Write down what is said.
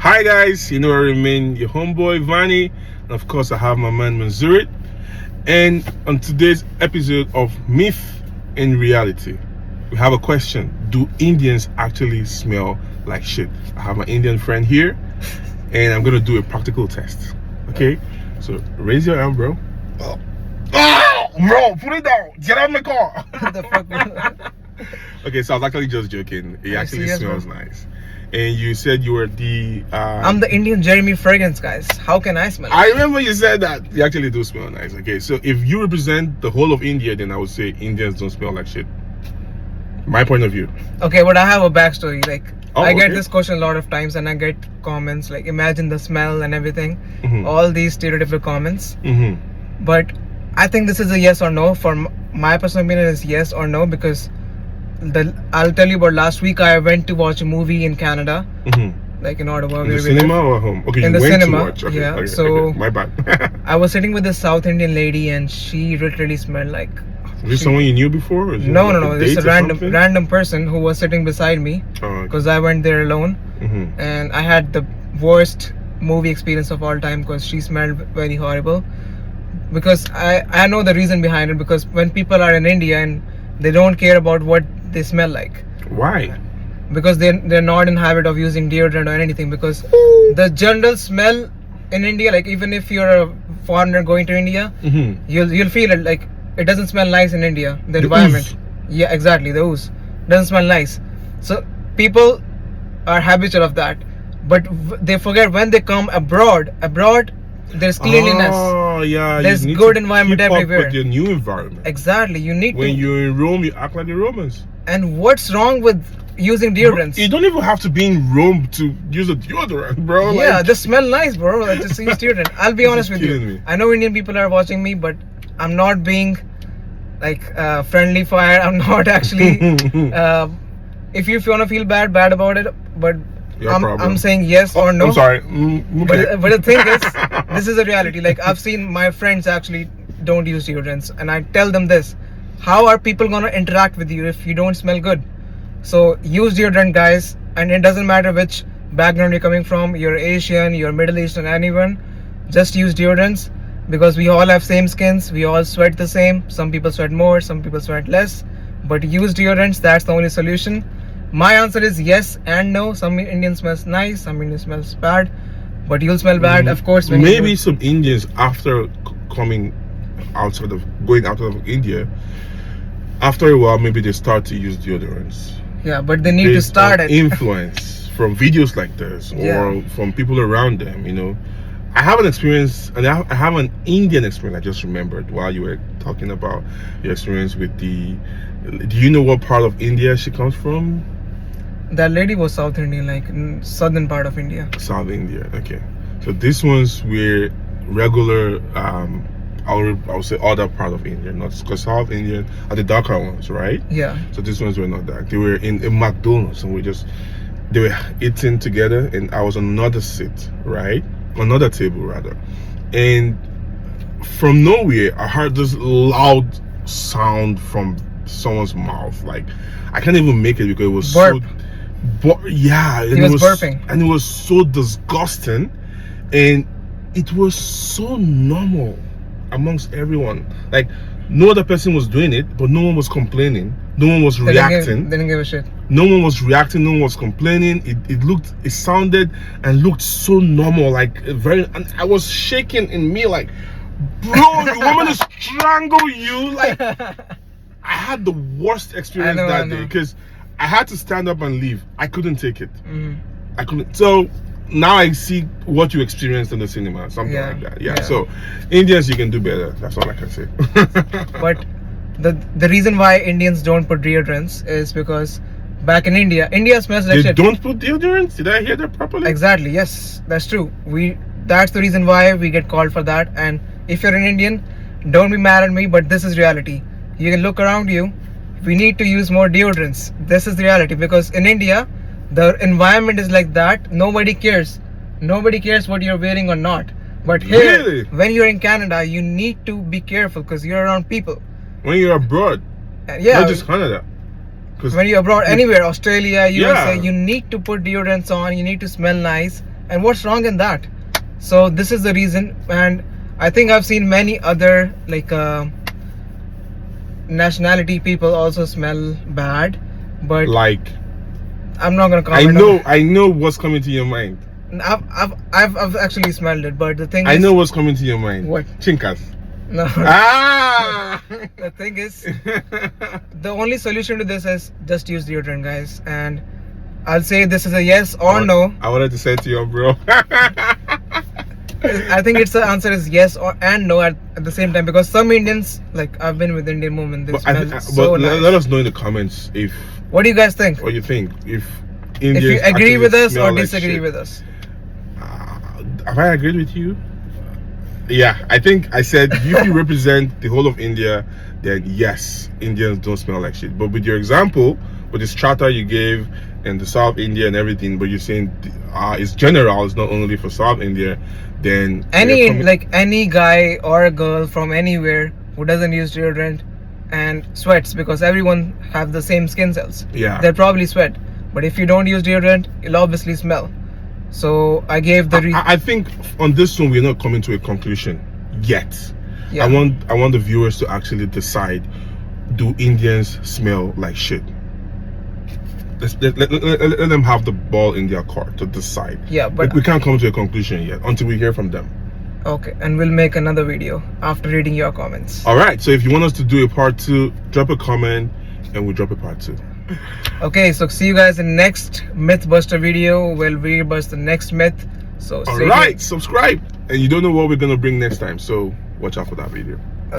Hi guys, I remain your homeboy Vani, and of course I have my man Manzurit. And on today's episode of Myth and Reality, we have a question: do Indians actually smell like shit? I have my Indian friend here, and I'm gonna do a practical test. Okay, so raise your arm, bro. Oh, bro, put it down. Get out of my car. What the fuck, bro? Okay, so I was actually just joking. It actually serious, smells bro? nice. And you said you were the I'm the Indian Jeremy Fragrance, guys. How can I smell? I remember you said that. You actually do smell nice. Okay, so if you represent the whole of India, then I would say Indians don't smell like shit. My point of view. Okay, but I have a backstory. Like, Oh, I get okay. this question a lot of times, and I get comments like, "Imagine the smell and everything." Mhm. All these stereotypical comments. Mm-hmm. But I think this is a yes or no. My personal opinion is yes or no because I'll tell you about last week. I went to watch a movie in Canada, Mm-hmm. like in Ottawa. In where the we live. cinema or home? Okay, In you the went cinema, to watch. Okay, yeah, okay, so- okay. My bad. I was sitting with this South Indian lady, and she literally smelled like. Is this someone you knew before? Or is it No, like no, no. This is date a or something? random person who was sitting beside me Oh, okay. because I went there alone, Mm-hmm. and I had the worst movie experience of all time because she smelled very horrible. Because I know the reason behind it, because when people are in India and they don't care about what they smell like, Why? because they're not in habit of using deodorant or anything, because the general smell in India, like even if you're a foreigner going to India, Mm-hmm. you'll feel it, like it doesn't smell nice in India. The The environment. ooze. Yeah, exactly. The ooze doesn't smell nice. So people are habitual of that, but they forget when they come abroad. Abroad, there's cleanliness. Oh, yeah. There's you need good to environment keep up everywhere. with your new environment. Exactly. You need When to. you're in Rome, you act like the Romans. And what's wrong with using deodorants? You don't even have to be in Rome to use a deodorant, bro. Yeah, Like, they smell nice, bro. Like, just use deodorant. I'll be This honest is with you. killing me. I know Indian people are watching me, but I'm not being like friendly fire. I'm not actually. If you want to feel bad about it, but Your I'm problem. saying yes or no. I'm sorry. Okay. But the thing is, this is a reality. Like, I've seen my friends actually don't use deodorants, and I tell them this: how are people gonna interact with you if you don't smell good? So use deodorant, guys, and it doesn't matter which background you're coming from. You're Asian, you're Middle Eastern, anyone. Just use deodorants because we all have same skins. We all sweat the same. Some people sweat more, some people sweat less. But use deodorants. That's the only solution. My answer is yes and no. Some Indian smells nice, some Indian smells bad, but you'll smell bad, of course. When Maybe you some Indians, after going out of India, after a while, maybe they start to use deodorants. yeah, but they need to Based start on it. influence from videos like this or Yeah. from people around them. I have an experience, and I have an Indian experience. I just remembered while you were talking about your experience with the. Do you know what part of India she comes from? That lady was South Indian, like in southern part of India. South India. Okay, so these ones were regular. I would say other part of India, not because South Indian are the darker ones, right? Yeah. So these ones were not dark. They were in a McDonald's, and they were eating together, and I was on another seat, right? Another table rather, and from nowhere I heard this loud sound from someone's mouth. Like, I can't even make it because it was Burp. yeah, and He was burping. and it was so disgusting, and it was so normal amongst everyone. Like, no other person was doing it, but no one was complaining. No one was They reacting. didn't give a shit. No one was reacting. No one was complaining. It sounded and looked so normal. Like, and I was shaking in me, like, bro, you want me to strangle you? Like, I had the worst experience I that know. day because I had to stand up and leave. I couldn't take it. Mhm. I couldn't. So now I see what you experienced in the cinema, something Yeah, like that. Yeah. yeah. So Indians, you can do better. That's all I can say. But the reason why Indians don't put deodorants is because back in India smells like They shit. don't put deodorants. Did I hear that properly? Exactly. Yes, that's true. That's the reason why we get called for that. And if you're an Indian, don't be mad at me, but this is reality. You can look around you. We need to use more deodorants. This is the reality, because in India, the environment is like that. Nobody cares. Nobody cares what you're wearing or not. But here, Really? when you're in Canada, you need to be careful because you're around people. When you're abroad, Yeah. not just Canada. Because When you're abroad, anywhere, Australia, USA, Yeah. you need to put deodorants on. You need to smell nice And what's wrong in that? So this is the reason. And I think I've seen many other like nationality people also smell bad, but Like, I'm not gonna comment. I know what's coming to your mind. I've actually smelled it, but the thing I is, know what's coming to your mind. What? Chinkas. no. Ah! The thing is, the only solution to this is just use deodorant, guys. And I'll say this is a yes or no. I wanted to say it to you, bro. I think the answer is yes or and no at the same time, because some Indians, like I've been with Indian women, they But, smell so nice. let us know in the comments if What do you guys think? what you think. If If Indians you agree actually with us smell or like disagree shit. with us. Have I agreed with you? Yeah, I think I said if you represent the whole of India, then yes, Indians don't smell like shit. But with your example, with the strata you gave and the South India and everything, but you're saying it's general, it's not only for South India, then Any guy or a girl from anywhere who doesn't use deodorant and sweats, because everyone have the same skin cells, yeah. they'll probably sweat. But if you don't use deodorant, you'll obviously smell. So I gave the I think on this one we're not coming to a conclusion yet. Yeah. I want the viewers to actually decide: do Indians smell like shit? Let them have the ball in their court to decide. Yeah, but we can't come to a conclusion yet until we hear from them. Okay, and we'll make another video after reading your comments. All right. So if you want us to do a part 2, drop a comment, and we'll drop a part 2. Okay, so see you guys in next Mythbuster video. We'll rebust the next myth. So all right, subscribe, and you don't know what we're gonna bring next time, so watch out for that video.